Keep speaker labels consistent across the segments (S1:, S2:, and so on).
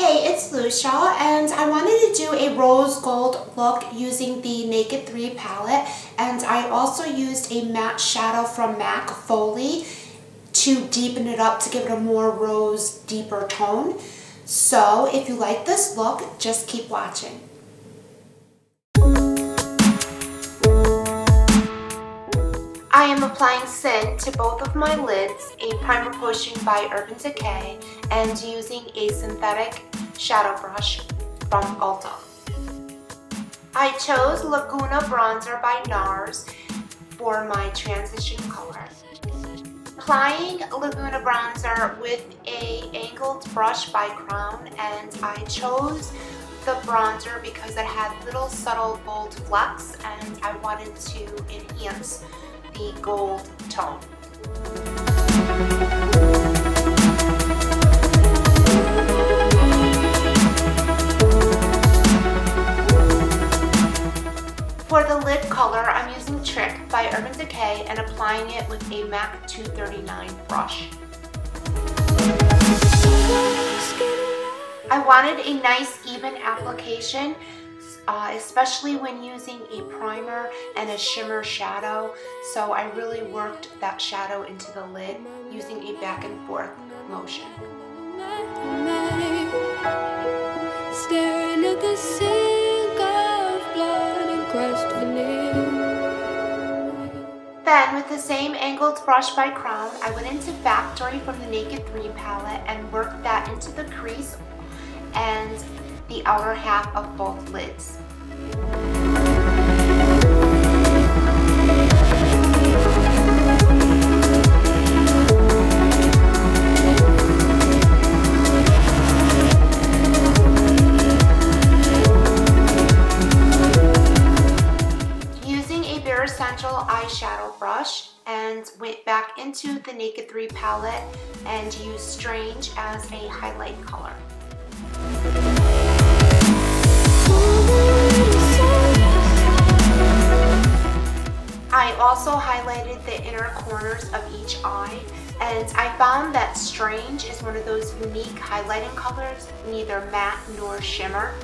S1: Hey, it's Lucia, and I wanted to do a rose gold look using the Naked 3 palette, and I also used a matte shadow from M.A.C Folie to deepen it up to give it a more rose, deeper tone. So if you like this look, just keep watching. I am applying Sin to both of my lids, a primer potion by Urban Decay, and using a synthetic shadow brush from Ulta. I chose Laguna Bronzer by NARS for my transition color. Applying Laguna Bronzer with a angled brush by Crown, and I chose the bronzer because it had little subtle gold flecks and I wanted to enhance the gold tone. For the lid color, I'm using Trick by Urban Decay and applying it with a MAC 239 brush. I wanted a nice even application, especially when using a primer and a shimmer shadow, so I really worked that shadow into the lid using a back and forth motion.
S2: Staring at the sink of blood and crushed veneer.
S1: Then, with the same angled brush by Crown, I went into Factory from the Naked 3 palette and worked that into the crease and the outer half of both lids. Using a Bare Essential eyeshadow brush, and went back into the Naked 3 palette and used Strange as a highlight color. I also highlighted the inner corners of each eye, and I found that Strange is one of those unique highlighting colors, neither matte nor shimmer.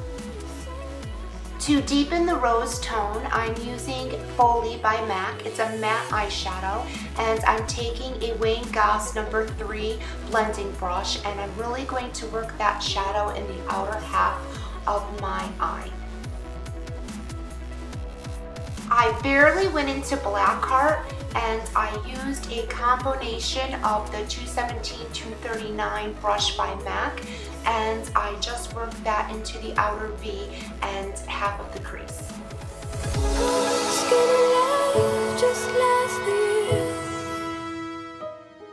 S1: To deepen the rose tone, I'm using Folie by M.A.C. It's a matte eyeshadow, and I'm taking a Wayne Goss No. 3 blending brush, and I'm really going to work that shadow in the outer half of my eye. I barely went into Blackheart, and I used a combination of the 217-239 brush by M.A.C, and I just worked that into the outer V and half of the crease.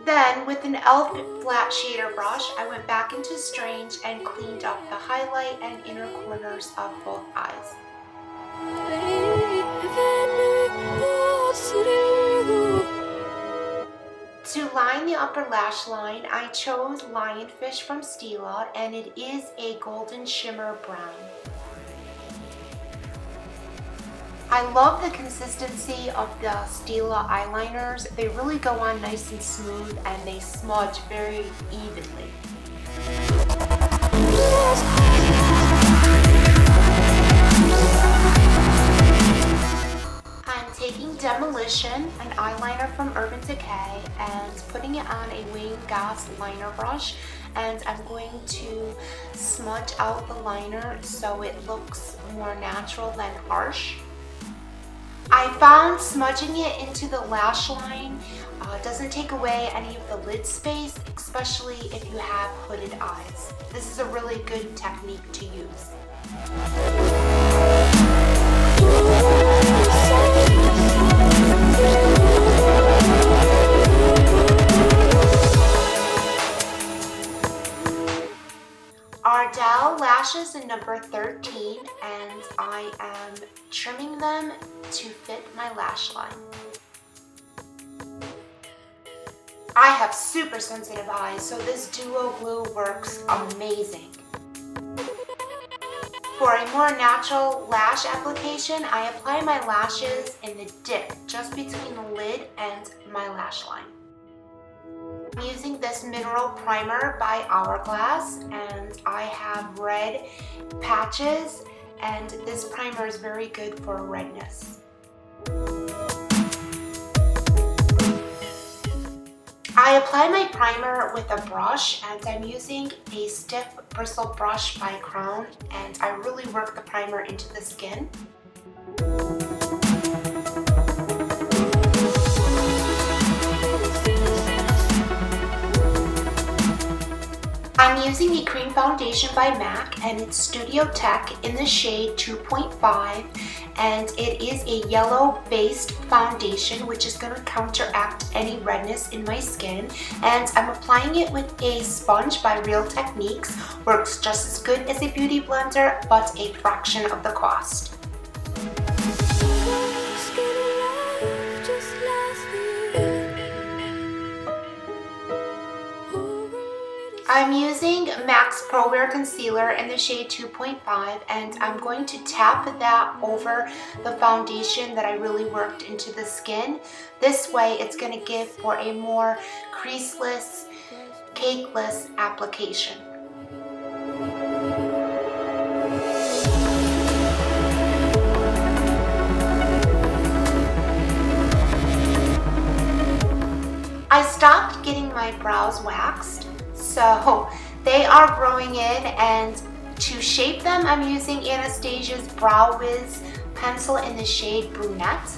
S1: Then, with an e.l.f. flat shader brush, I went back into Strange and cleaned up the highlight and inner corners of both eyes. To line the upper lash line, I chose Lionfish from Stila, and it is a golden shimmer brown. I love the consistency of the Stila eyeliners. They really go on nice and smooth, and they smudge very evenly. Taking Demolition, an eyeliner from Urban Decay, and putting it on a Wayne Goss liner brush, and I'm going to smudge out the liner so it looks more natural than harsh. I found smudging it into the lash line doesn't take away any of the lid space, especially if you have hooded eyes. This is a really good technique to use. Ardell lashes in number 13, and I am trimming them to fit my lash line. I have super sensitive eyes, so this duo glue works amazing. For a more natural lash application, I apply my lashes in the dip just between the lid and my lash line. I'm using this mineral primer by Hourglass, and I have red patches, and this primer is very good for redness. I apply my primer with a brush, and I'm using a stiff bristle brush by Crown, and I really work the primer into the skin. I'm using the cream foundation by M.A.C, and it's Studio Tech in the shade 2.5, and it is a yellow based foundation which is going to counteract any redness in my skin, and I'm applying it with a sponge by Real Techniques. Works just as good as a beauty blender but a fraction of the cost. I'm using M.A.C Pro Wear Concealer in the shade 2.5, and I'm going to tap that over the foundation that I really worked into the skin. This way it's going to give for a more creaseless, cakeless application. I stopped getting my brows waxed, so they are growing in, and to shape them I'm using Anastasia's Brow Wiz pencil in the shade Brunette.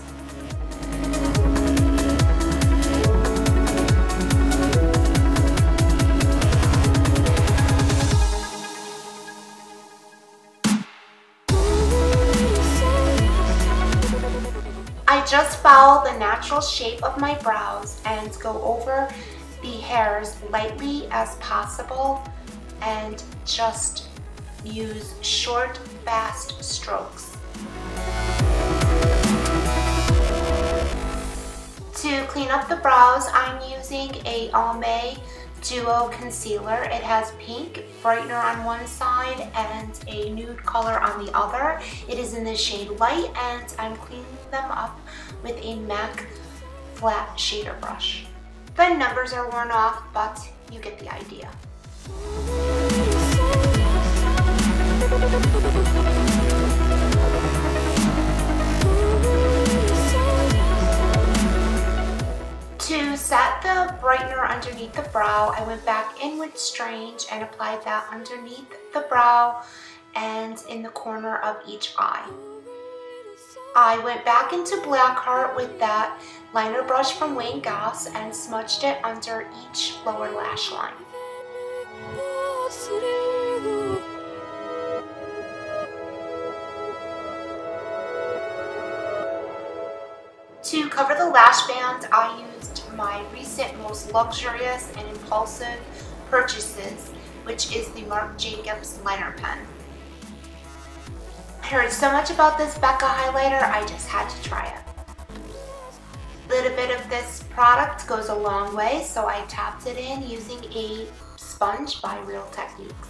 S1: I just follow the natural shape of my brows and go over the hairs lightly as possible and just use short, fast strokes. To clean up the brows, I'm using a M.A.C Duo Concealer. It has pink brightener on one side and a nude color on the other. It is in the shade Light, and I'm cleaning them up with a M.A.C flat shader brush. The numbers are worn off, but you get the idea. To set the brightener underneath the brow, I went back in with Strange and applied that underneath the brow and in the corner of each eye. I went back into Blackheart with that liner brush from Wayne Goss and smudged it under each lower lash line. To cover the lash band, I used my recent most luxurious and impulsive purchases, which is the Marc Jacobs liner pen. I heard so much about this Becca highlighter, I just had to try it. A little bit of this product goes a long way, so I tapped it in using a sponge by Real Techniques.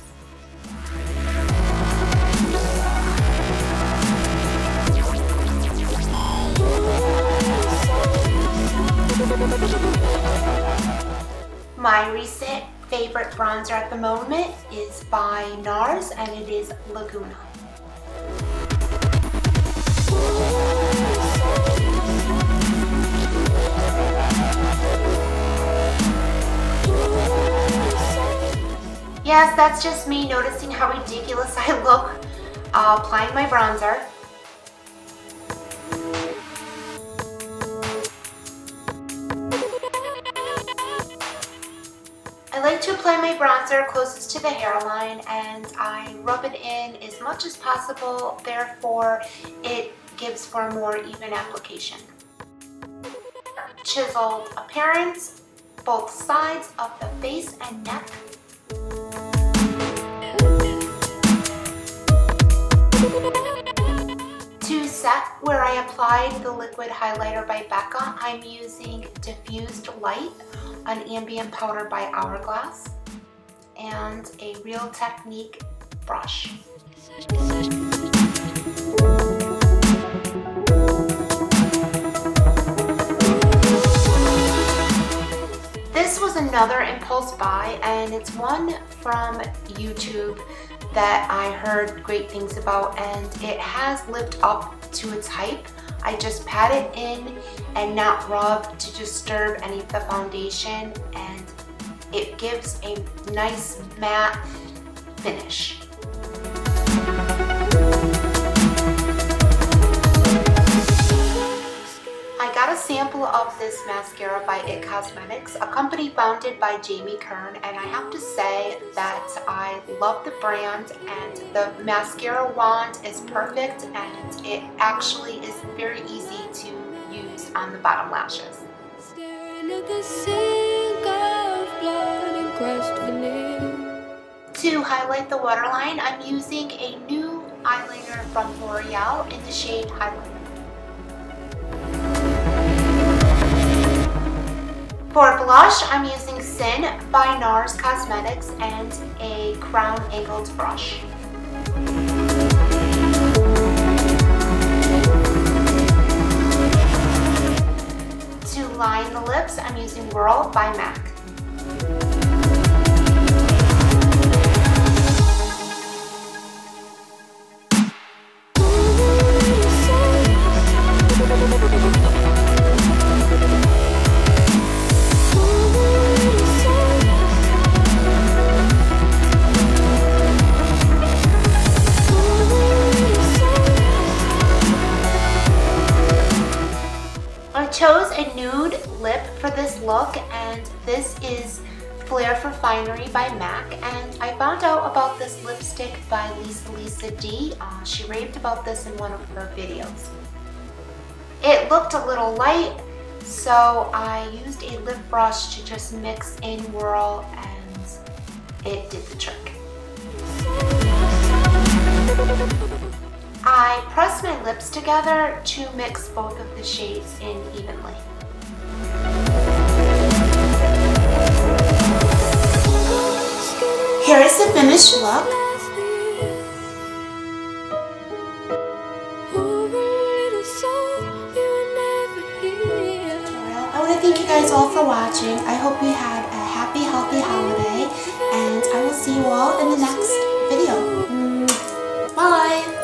S1: My recent favorite bronzer at the moment is by NARS, and it is Laguna. Yes, that's just me noticing how ridiculous I look applying my bronzer. I like to apply my bronzer closest to the hairline, and I rub it in as much as possible, therefore it gives for a more even application. Chiseled appearance, both sides of the face and neck. To set where I applied the liquid highlighter by Becca, I'm using Diffused Light, an ambient powder by Hourglass, and a Real Technique brush. This was another impulse buy, and it's one from YouTube that I heard great things about, and it has lived up to its hype. I just pat it in and not rub to disturb any of the foundation, and it gives a nice matte finish. I got a sample of this mascara by IT Cosmetics, a company founded by Jamie Kern, and I have to say that I love the brand, and the mascara wand is perfect, and it actually is very easy to use on the bottom lashes.
S2: Staring at the sink of blood and crushed veneer.
S1: To highlight the waterline, I'm using a new eyeliner from L'Oreal in the shade Highlighter. For blush, I'm using Sin by NARS Cosmetics and a crown angled brush. To line the lips, I'm using Whirl by M.A.C. I chose a nude lip for this look, and this is Flair for Finery by M.A.C, and I found out about this lipstick by Lisa D. She raved about this in one of her videos. It looked a little light, so I used a lip brush to just mix in Whirl, and it did the trick. I pressed my lips together to mix both of the shades in evenly. Here is the finished look. I want to thank you guys all for watching. I hope you had a happy, healthy holiday, and I will see you all in the next video. Bye!